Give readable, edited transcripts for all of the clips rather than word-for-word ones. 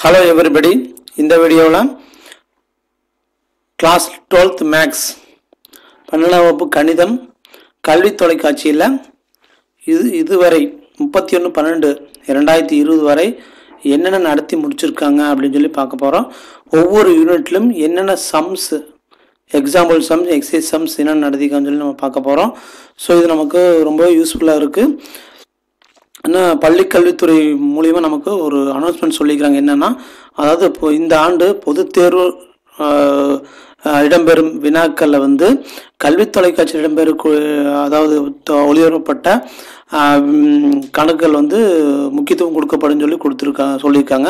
Hello everybody. இந்த வீடியோல class 12th maths 12ஆம் வகுப்பு கணிதம் கல்வி தொலைக்காட்சியில் இதுவரை 31/12/2020 வரை என்னென்ன நடத்தி முடிச்சிருக்காங்க அப்படின்னு சொல்லி பார்க்க போறோம். ஒவ்வொரு யூனிட்லயும் என்னென்ன sums example sums exercise sums என்னென்ன நடத்திருக்காங்கன்னு சொல்லி நம்ம பார்க்க போறோம். ஸோ இது நமக்கு ரொம்ப யூஸ்ஃபுல்லாக இருக்கு. பள்ளிக்கல்வித்துறை மூலியமா நமக்கு ஒரு அனௌன்ஸ்மெண்ட் சொல்லிக்கிறாங்க. என்னன்னா, அதாவது இப்போ இந்த ஆண்டு பொதுத் தேர்வு இடம்பெறும் வினாக்கள்ல கல்வி தொலைக்காட்சியில் இடம்பெறும் அதாவது ஒளிபரப்பப்பட்ட கணக்குகள் முக்கியத்துவம் கொடுக்கப்படும் சொல்லி சொல்லியிருக்காங்க.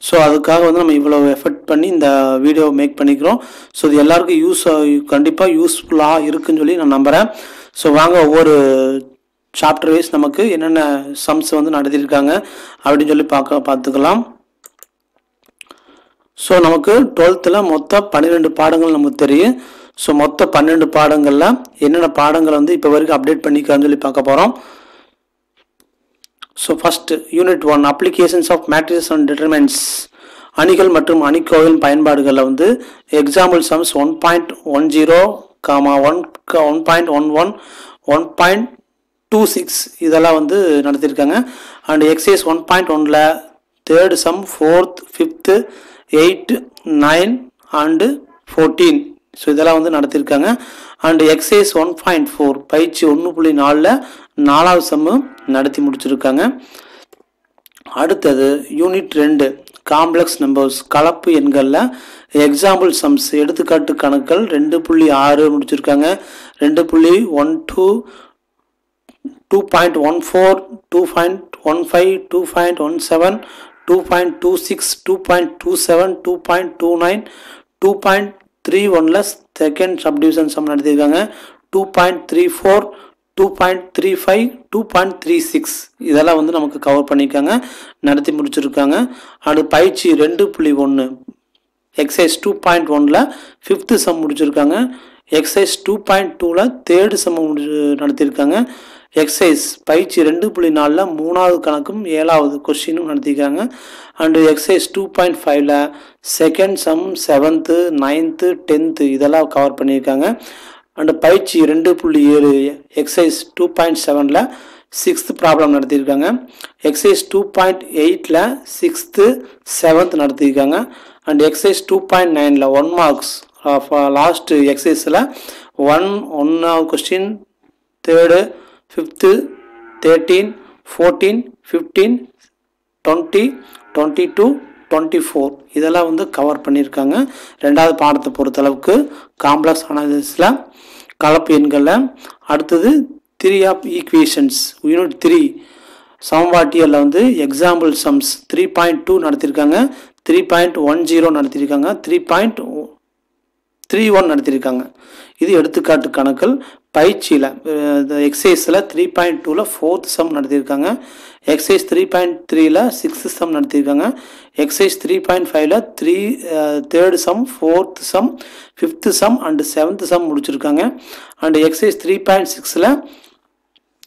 ஸோ அதுக்காக நம்ம இவ்வளோ எஃபர்ட் பண்ணி இந்த வீடியோ மேக் பண்ணிக்கிறோம். ஸோ இது எல்லாருக்கும் கண்டிப்பாக யூஸ்ஃபுல்லாக இருக்குன்னு சொல்லி நான் நம்புகிறேன். ஸோ வாங்க ஒவ்வொரு சாப்டர் வைஸ் நமக்கு என்னென்ன சம்ஸ் நடத்தியிருக்காங்க அப்படின்னு சொல்லி பார்த்துக்கலாம். ஸோ நமக்கு 12th மொத்தம் 12 பாடங்கள் நமக்கு தெரியும். ஸோ மொத்தம் 12 பாடங்களில் என்னென்ன பாடங்கள் இப்போ வரைக்கும் அப்டேட் பண்ணிக்கலாம்னு சொல்லி பார்க்க போகிறோம். So first unit 1 applications of matrices and determinants, அணிகள் மற்றும் அணிக்கோவையின் பயன்பாடுகளில் எக்ஸாம்பிள் சம்ஸ் 1.10, 1.11, 1.26 இதெல்லாம் நடத்தியிருக்காங்க. அண்ட் எக்ஸைஸ் 1.1ல 3rd sum 4th 5th 8 9 and 14 so இதெல்லாம் நடத்தியிருக்காங்க. அண்ட் எக்ஸைஸ் 1.4 பயிற்சி 1.4ல 4வது சம்மு நடத்தி முடிச்சிருக்காங்க. அடுத்தது யூனிட் 2 காம்ப்ளெக்ஸ் நம்பர்ஸ் கலப்பு எண்களில் எக்ஸாம்பிள் சம்ஸ் எடுத்துக்காட்டு கணக்குகள் 2.6 முடிச்சிருக்காங்க. 2.12 2.14 2.15 2.17 2.26 2.27 2.29 2.31ல செகண்ட் சப்டிவிஷன் சம் நடத்தியிருக்காங்க. 2.34 2.35 2.36 இதெல்லாம் நமக்கு கவர் பண்ணியிருக்காங்க, நடத்தி முடிச்சிருக்காங்க. அது பயிற்சி 2.1 எக்ஸைஸ் 2.1ல 5th சம் முடிச்சிருக்காங்க. எக்ஸைஸ் 2.2ல 3rd சம் நடத்தியிருக்காங்க. எக்ஸைஸ் பயிற்சி 2.4ல 3வது கணக்கும் 7வது கொஸ்டினும் நடத்திருக்காங்க. அண்டு எக்ஸைஸ் 2.5ல second sum 7th 9th 10th இதெல்லாம் கவர் பண்ணியிருக்காங்க. அண்டு பயிற்சி 2.7 எக்ஸைஸ் 2.7ல 6th ப்ராப்ளம் நடத்தியிருக்காங்க. எக்ஸைஸ் 2.8ல 6th 7th நடத்தியிருக்காங்க. அண்ட் எக்ஸைஸ் 2.9ல 1 மார்க்ஸ் லாஸ்ட் எக்ஸைஸில் 1வது கொஸ்டின் 3rd 5th 13 14 15 20 22 24 இதெல்லாம் கவர் பண்ணியிருக்காங்க. 2வது பாடத்தை பொறுத்தளவுக்கு காம்ப்ளெக்ஸ் அனாலிசிஸில் கலப்பு எண்களில். அடுத்தது 3 ஆஃப் ஈக்குவேஷன்ஸ் யூனிட் 3 சமன்பாட்டியலில் எக்ஸாம்பிள் சம்ஸ் 3.2 நடத்தியிருக்காங்க. 3.10 நடத்தியிருக்காங்க. 3.31 நடத்தியிருக்காங்க. இது எடுத்துக்காட்டு கணக்குகள். பயிற்சியில் எக்ஸைஸில் 3.2ல 4th சம் நடத்தியிருக்காங்க. எக்ஸைஸ் 3.3ல 6th சம் நடத்தியிருக்காங்க. எக்ஸைஸ் 3.5ல 3rd sum 4th sum 5th sum and 7th sum முடிச்சிருக்காங்க. அண்டு எக்ஸைஸ் 3.6ல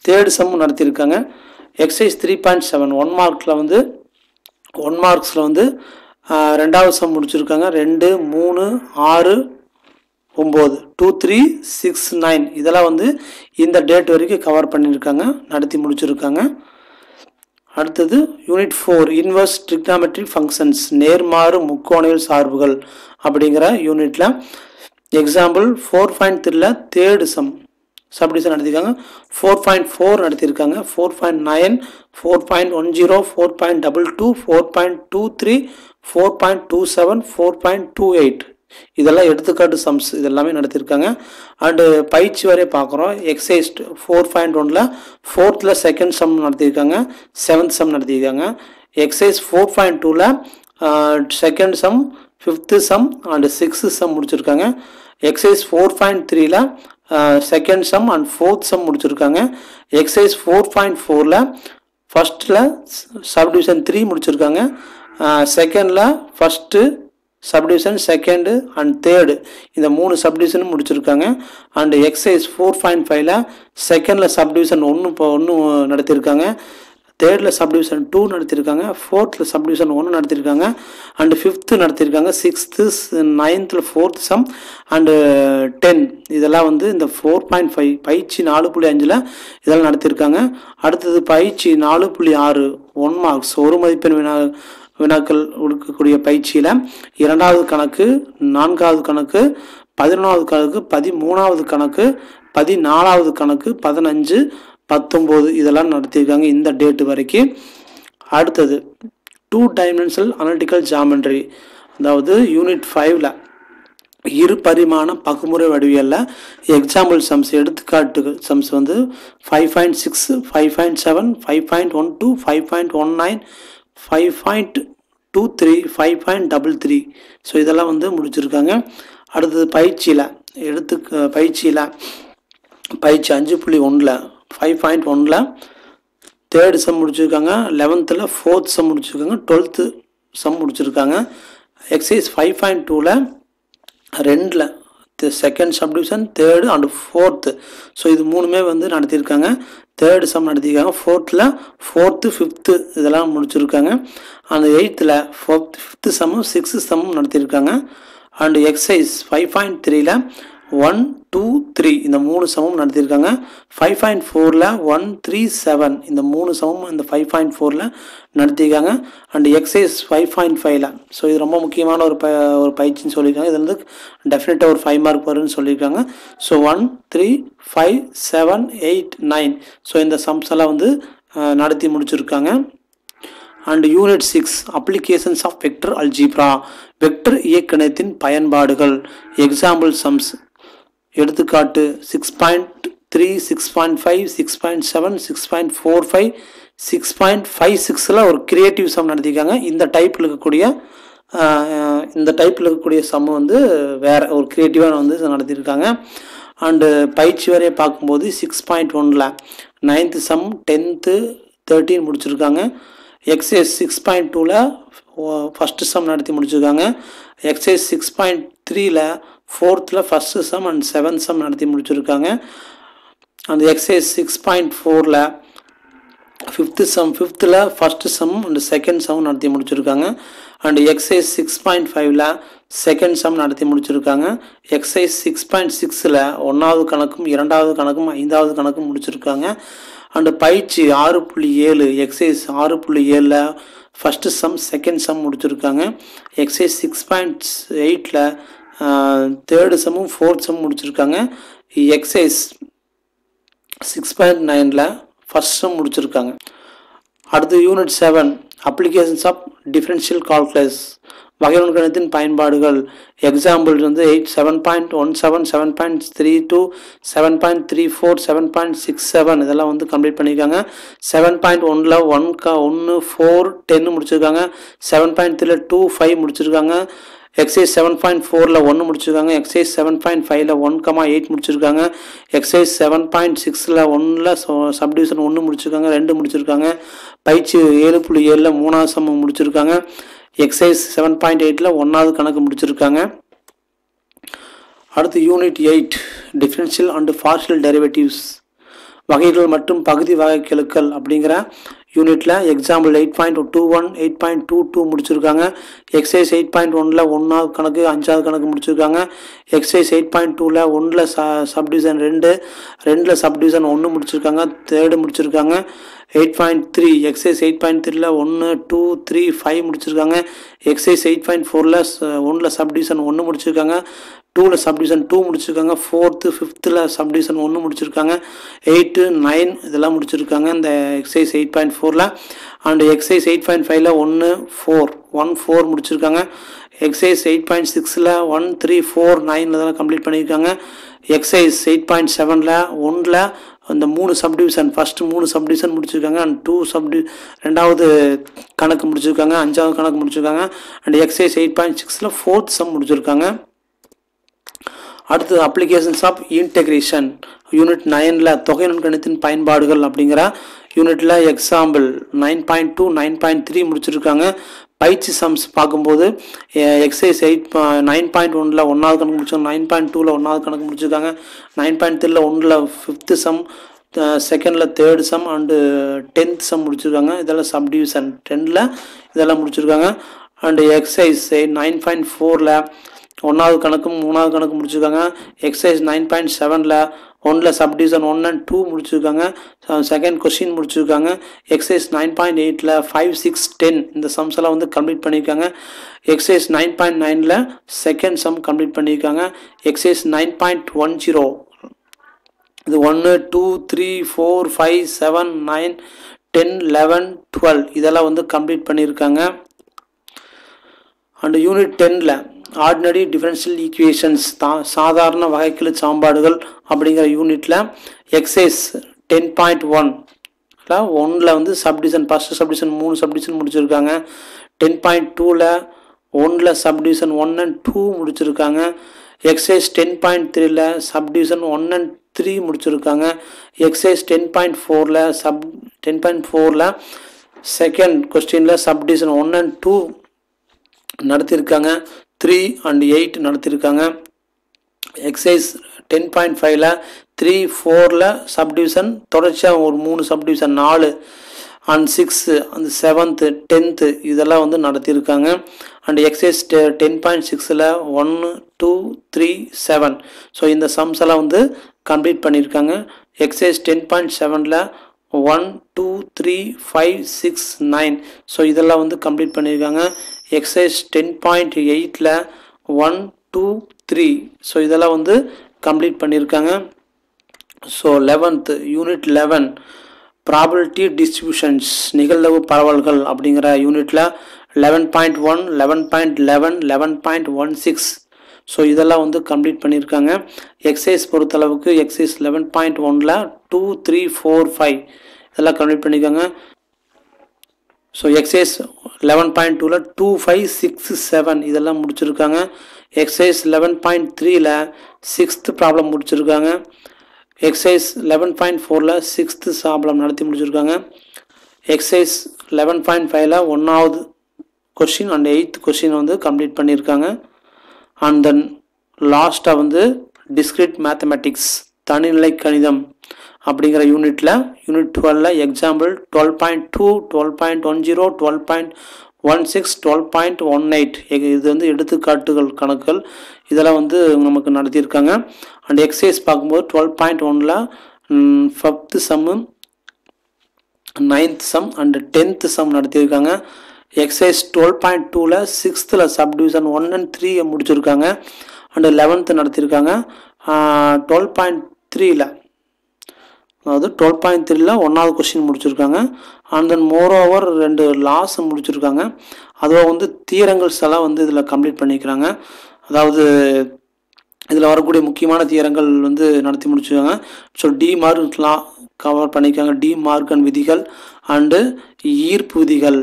3rd சம் நடத்தியிருக்காங்க. எக்ஸைஸ் 3.7 1 மார்க்ஸில் 2வது சம் முடிச்சிருக்காங்க. 2 3 6 9 2 3 6 9 இதெல்லாம் இந்த டேட் வரைக்கும் கவர் பண்ணியிருக்காங்க, நடத்தி முடிச்சிருக்காங்க. அடுத்தது யூனிட் 4 இன்வர்ஸ் ட்ரிக்னாமெட்ரிக் ஃபங்க்ஷன்ஸ் நேர்மாறு முக்கோணியல் சார்புகள் அப்படிங்கிற யூனிட்ல எக்ஸாம்பிள் 4.3ல 3rd சம் சப்டிவிஷன் நடத்திருக்காங்க. 4.4 நடத்தியிருக்காங்க. 4.9 4.10 4.22 4.23 4.27 4.28 இதெல்லாம் எடுத்துக்காட்டு சம்ஸ் இதெல்லாமே நடத்தியிருக்காங்க. அண்டு பயிற்சி வரை பார்க்குறோம். எக்ஸைஸ் 4.1ல 4th செகண்ட் சம் நடத்தியிருக்காங்க. 7th சம் நடத்தியிருக்காங்க. எக்ஸைஸ் 4.2ல second sum 5th sum and 6th sum முடிச்சிருக்காங்க. எக்ஸைஸ் 4.3ல second sum and 4th sum முடிச்சிருக்காங்க. எக்ஸைஸ் 4.4ல ஃபர்ஸ்டில் சப்டிவிஷன் 3 முடிச்சிருக்காங்க. செகண்டில் first subdivision second and 3rd இந்த 3 சப்டிவிஷனும் முடிச்சிருக்காங்க. அண்ட் எக்ஸைஸ் 4.5ல செகண்டில் சப்டிவிஷன் 1 நடத்தியிருக்காங்க. தேர்டில் சப்டிவிஷன் 2 நடத்தியிருக்காங்க, ஃபோர்த்தில் சப்டிவிஷன் 1 நடத்தியிருக்காங்க, அண்டு 5th நடத்தியிருக்காங்க, 6th 9th 4th some and 10 இதெல்லாம் வந்து இந்த 4.5 பயிற்சி 4.5ல் இதெல்லாம் நடத்தியிருக்காங்க. அடுத்தது பயிற்சி 4.6 1 மார்க்ஸ் 1 மதிப்பெண் வினாக்கள் கொடுக்கக்கூடிய பயிற்சியில் 2வது கணக்கு, 4வது கணக்கு, 11வது கணக்கு, 13வது கணக்கு, 14வது கணக்கு, 15, 19 இதெல்லாம் நடத்தியிருக்காங்க இந்த டேட்டு வரைக்கும். அடுத்தது 2 டைமென்ஷனல் அனலிட்டிக்கல் ஜாமெண்ட்ரி, அதாவது யூனிட் 5ல் இரு பரிமாண பகுமுறை வடிவியலில் எக்ஸாம்பிள் சம்ஸ் எடுத்துக்காட்டு சம்ஸ் வந்து 5.6, 5.7, 5.12, 5.19, 5.23, 5.33 ஸோ இதெல்லாம் வந்து முடிச்சிருக்காங்க. அடுத்தது பயிற்சியில் பயிற்சி 5.1ல் 5.1ல் 3rd சம் முடிச்சிருக்காங்க, 11th 4th சம் முடிச்சிருக்காங்க, 12th சம் முடிச்சிருக்காங்க. எக்ஸசைஸ் 5.2ல் 2ல் second subdivision, 3rd and 4th so இது 3மே வந்து நடத்தியிருக்காங்க. 3rd சம் நடத்தியிருக்காங்க, 4th 4th 5th இதெல்லாம் முடிச்சிருக்காங்க. அந்த 8th 5th சம்மும் 6th சம்மும் நடத்தியிருக்காங்க. அண்டு எக்ஸசைஸ் 5.3ல் 1, 2, 3 இந்த 3 சமம் நடத்தியிருக்காங்க. 5.4ல் 1, 3, 7 இந்த 3 சமம் இந்த 5.4ல் நடத்தியிருக்காங்க. அண்டு எக்ஸசைஸ் 5.5ல் ஸோ இது ரொம்ப முக்கியமான ஒரு பயிற்சின்னு சொல்லியிருக்காங்க. இது வந்து டெஃபினட்டாக ஒரு 5 மார்க் வரும்னு சொல்லியிருக்காங்க. ஸோ 1, 3, 5, 7, 8, 9 ஸோ இந்த சம்ஸ் எல்லாம் வந்து நடத்தி முடிச்சிருக்காங்க. And unit 6 applications of vector algebra, vector இயக்கணத்தின் பயன்பாடுகள், எக்ஸாம்பிள் சம்ஸ் எடுத்துக்காட்டு 6.3, 6.5, 6.7, 6.45, 6.56ல் ஒரு கிரியேட்டிவ் சம் நடத்தியிருக்காங்க. இந்த டைப்பில் இருக்கக்கூடிய சம் வந்து வேறு ஒரு கிரியேட்டிவாக வந்து நடத்தியிருக்காங்க. அண்டு பயிற்சி வரையை பார்க்கும்போது 6.1ல் 9th சம், 10th 13 முடிச்சிருக்காங்க. எக்ஸசைஸ் 6.2ல் ஃபஸ்ட்டு சம் நடத்தி முடிச்சிருக்காங்க. எக்ஸசைஸ் 6.3ல் 4th first sum and 7th sum நடத்தி முடிச்சிருக்காங்க. அந்த எக்ஸசைஸ் 6.4ல் 5th sum, 5th first sum and second sum நடத்தி முடிச்சிருக்காங்க. அண்ட் எக்ஸசைஸ் 6.5ல் செகண்ட் சம் நடத்தி முடிச்சிருக்காங்க. எக்ஸசைஸ் 6.6ல் 1வது கணக்கும் 2வது கணக்கும் 5வது கணக்கும் முடிச்சிருக்காங்க. அண்டு பயிற்சி 6.7 எக்ஸசைஸ் 6.7ல் ஃபஸ்ட்டு சம் செகண்ட் சம் முடிச்சிருக்காங்க. எக்ஸசைஸ் 6.8ல் 3rd சம்மும் 4th சம் முடிச்சிருக்காங்க. எக்ஸசைஸ் 6.9ல் ஃபஸ்ட் சம் முடிச்சிருக்காங்க. அடுத்து unit 7 applications of differential calculus, வகையீடு கணிதத்தின் பயன்பாடுகள், எக்ஸாம்பிள் வந்து 7.17, 7.32, 7.34, 7.67 இதெல்லாம் வந்து கம்ப்ளீட் பண்ணியிருக்காங்க. 7.1ல் 1, 4, 10 முடிச்சிருக்காங்க. 7.3ல் 2, 5 முடிச்சிருக்காங்க. எக்ஸசைஸ் 7.4ல் 1 முடிச்சிருக்காங்க. எக்ஸசைஸ் 7.5ல் 1, 8 முடிச்சிருக்காங்க. எக்ஸசைஸ் 7.6ல் 1ல் சப்டிவிஷன் 1 முடிச்சிருக்காங்க, 2 முடிச்சிருக்காங்க. பயிற்சி 7.7ல் 3வது சம் முடிச்சிருக்காங்க. எக்ஸசைஸ் 7.8ல் 1வது கணக்கு முடிச்சிருக்காங்க. அடுத்து unit 8 differential and partial derivatives, வகைகள் மற்றும் பகுதி வகைக்கெழுக்கள் அப்படிங்கிற யூனிட்டில் எக்ஸாம்பிள் 8.21, 8.22 முடிச்சிருக்காங்க. எக்ஸசைஸ் 8.1ல் 1வது கணக்கு 5வது கணக்கு முடிச்சிருக்காங்க. எக்ஸசைஸ் 8.2ல் 1ல் சப்டிவிஷன் 2, 2ல் சப்டிவிஷன் 1 முடிச்சிருக்காங்க, 3rd முடிச்சிருக்காங்க. 8.3 எக்ஸசைஸ் 8.3ல் 1, 2, 3, 5 முடிச்சிருக்காங்க. எக்ஸசைஸ் 8.4ல் 1ல் சப்டிவிஷன் 1 முடிச்சிருக்காங்க, 2ல் சப்டிவிஷன் 2 முடிச்சிருக்காங்க. 4th 5th சப்டிவிஷன் 1 முடிச்சிருக்காங்க. 8, 9 இதெல்லாம் முடிச்சிருக்காங்க இந்த எக்ஸசைஸ் 8.4ல். அண்ட் எக்ஸசைஸ் 8.5ல் 1, 4 முடிச்சிருக்காங்க. எக்ஸசைஸ் 8.6ல் 1, 3, 4, 9 இதெல்லாம் கம்ப்ளீட் பண்ணியிருக்காங்க. எக்ஸசைஸ் 8.7ல் 1ல் அந்த 3 சப்டிவிஷன் ஃபஸ்ட்டு 3 சப்டிவிஷன் முடிச்சிருக்காங்க. அண்ட் 2வது கணக்கு முடிச்சிருக்காங்க, 5வது கணக்கு முடிச்சிருக்காங்க. அண்ட் எக்ஸசைஸ் 8.6ல் 4th சம் முடிச்சிருக்காங்க. அடுத்து அப்ளிகேஷன்ஸ் ஆஃப் இன்டெகிரேஷன் யூனிட் 9ல் தொகை நுண்கணிதத்தின் பயன்பாடுகள் அப்படிங்கிற யூனிட்டில் எக்ஸாம்பிள் 9.2, 9.3 முடிச்சிருக்காங்க. பயிற்சி சம்ஸ் பார்க்கும்போது எக்ஸசைஸ் 9.1ல் 1வது கணக்கு முடிச்சிருக்காங்க, 9.2ல் 1வது கணக்கு முடிச்சிருக்காங்க, 9.3ல் 1ல் 5th சம், செகண்டில் third sum and 10th some முடிச்சிருக்காங்க. இதெல்லாம் சப்டிவிஷன் 10ல் இதெல்லாம் முடிச்சிருக்காங்க. அண்டு எக்ஸசைஸ் 9.4ல் 1வது கணக்கும் 3வது கணக்கு முடிச்சிருக்காங்க. எக்ஸசைஸ் 9.7ல் 1ல் சப்டிவிஷன் 1 and 2 முடிச்சிருக்காங்க. செகண்ட் கொஸ்டின் முடிச்சிருக்காங்க. எக்ஸசைஸ் 9.8ல் 5, 6, 10 இந்த சம்ஸ் எல்லாம் வந்து கம்ப்ளீட் பண்ணியிருக்காங்க. எக்ஸசைஸ் 9.9ல் செகண்ட் சம் கம்ப்ளீட் பண்ணியிருக்காங்க. எக்ஸசைஸ் 9.10 இது 1, 2, 3, 4, 5, 7, 9, 10, 11, 12 இதெல்லாம் வந்து கம்ப்ளீட் பண்ணியிருக்காங்க. அண்ட் யூனிட் 10ல் ஆர்டினரி டிஃபரன்ஷியல் ஈக்குவேஷன்ஸ் சாதாரண வகைக்கெழு சாம்பாடுகள் அப்படிங்கிற யூனிட்டில் எக்ஸசைஸ் 10.1 1ல் வந்து சப்டிவிஷன் ஃபஸ்ட்டு சப்டிவிஷன் 3 சப்டிவிஷன் முடிச்சிருக்காங்க. 10.2ல் 1ல் சப்டிவிஷன் 1 and 2 முடிச்சிருக்காங்க. எக்ஸசைஸ் 10.3ல் சப்டிவிஷன் 1 and 3 முடிச்சிருக்காங்க. எக்ஸசைஸ் 10.4ல் செகண்ட் கொஸ்டினில் சப்டிவிஷன் 1 and 2 நடத்தியிருக்காங்க. 3 and 8 நடத்தியிருக்காங்க. எக்ஸசைஸ் 10.5ல் 3, 4ல் சப்டிவிஷன் தொடர்ச்சியாக ஒரு 3 சப்டிவிஷன் 4 and 6 அந்த 7th 10th இதெல்லாம் வந்து நடத்தியிருக்காங்க. அண்ட் எக்ஸசைஸ் 10.6ல் 1, 2, 3, 7 ஸோ இந்த சம்ஸ் எல்லாம் வந்து கம்ப்ளீட் பண்ணியிருக்காங்க. எக்ஸசைஸ் 10.7ல் 1, 2, 3, 5, 6, 9 ஸோ இதெல்லாம் வந்து கம்ப்ளீட் பண்ணியிருக்காங்க. எக்ஸசைஸ் 10.8ல் 1, 2, 3 ஸோ இதெல்லாம் வந்து கம்ப்ளீட் பண்ணியிருக்காங்க. So 11th unit 11 probability distributions நிகழ்தகவு பரவல்கள் அப்படிங்கிற யூனிட்டில் 11.1, 11.11, 11.16 ஸோ இதெல்லாம் வந்து கம்ப்ளீட் பண்ணியிருக்காங்க. எக்ஸசைஸ் பொறுத்தளவுக்கு எக்ஸசைஸ் 11.1ல் 2, 3, 4, 5 இதெல்லாம் கம்ப்ளீட் பண்ணியிருக்காங்க. ஸோ எக்ஸசைஸ் 11.2ல் 2, 5, 6, 7 இதெல்லாம் முடிச்சிருக்காங்க. எக்ஸசைஸ் 11.3ல் 6th ப்ராப்ளம் முடிச்சிருக்காங்க. எக்ஸசைஸ் 11.4ல் 6th ப்ராப்ளம் நடத்தி முடிச்சிருக்காங்க. எக்ஸசைஸ் 11.5ல் 1வது கொஸ்டின் அண்ட் 8th கொஸ்டின் வந்து கம்ப்ளீட் பண்ணியிருக்காங்க. அண்ட் தென் லாஸ்ட்டாக வந்து டிஸ்கிரிட் மேத்தமெட்டிக்ஸ் தனிநிலை கணிதம் அப்படிங்கிற யூனிட்டில் யூனிட் 12ல் எக்ஸாம்பிள் 12.2, 12.10, 12.16, 12.18 இது வந்து எடுத்துக்காட்டுகள் கணக்குகள் இதெல்லாம் வந்து நமக்கு நடத்தியிருக்காங்க. அண்ட் எக்ஸசைஸ் பார்க்கும்போது 12.1ல் 5th sum 9th sum and 10th sum நடத்தியிருக்காங்க. எக்ஸசைஸ் 12.2ல் 6th சப்டிவிஷன் 1 and 3 முடிச்சிருக்காங்க. அண்ட் 11th நடத்தியிருக்காங்க. 12.3ல் அதாவது 12.3ல் 1வது கொஸ்டின் முடிச்சிருக்காங்க. அண்ட் தென் மோரோவர் 2 லாஸ் முடிச்சிருக்காங்க. அதுவும் வந்து தியரங்கள்ஸ் எல்லாம் வந்து இதில் கம்ப்ளீட் பண்ணிக்கிறாங்க. அதாவது இதில் வரக்கூடிய முக்கியமான தியரங்கள் வந்து நடத்தி முடிச்சிருக்காங்க. ஸோ டி மார்கன் கவர் பண்ணியிருக்காங்க. டி மார்கன் விதிகள் அண்டு ஈர்ப்பு விதிகள்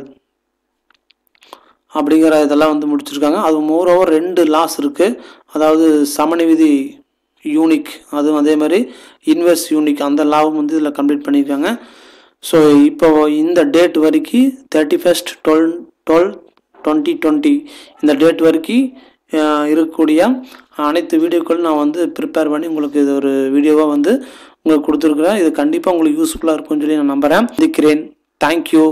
அப்படிங்கிற இதெல்லாம் வந்து முடிச்சிருக்காங்க. அது மோரோவர் 2 லாஸ் இருக்குது. அதாவது சமணி விதி யூனிக் அதுவும் அதே மாதிரி இன்வெர்ஸ் யூனிக் அந்த லாவும் வந்து இதில் கம்ப்ளீட் பண்ணியிருக்காங்க. ஸோ இப்போ இந்த டேட் வரைக்கும் 31st 12/12/2020 இந்த டேட் வரைக்கும் இருக்கக்கூடிய அனைத்து வீடியோக்களும் நான் வந்து ப்ரிப்பேர் பண்ணி உங்களுக்கு இது ஒரு வீடியோவாக வந்து உங்களுக்கு கொடுத்துருக்குறேன். இது கண்டிப்பாக உங்களுக்கு யூஸ்ஃபுல்லாக இருக்கும்னு சொல்லி நான் நம்புகிறேன். தேங்க்யூ.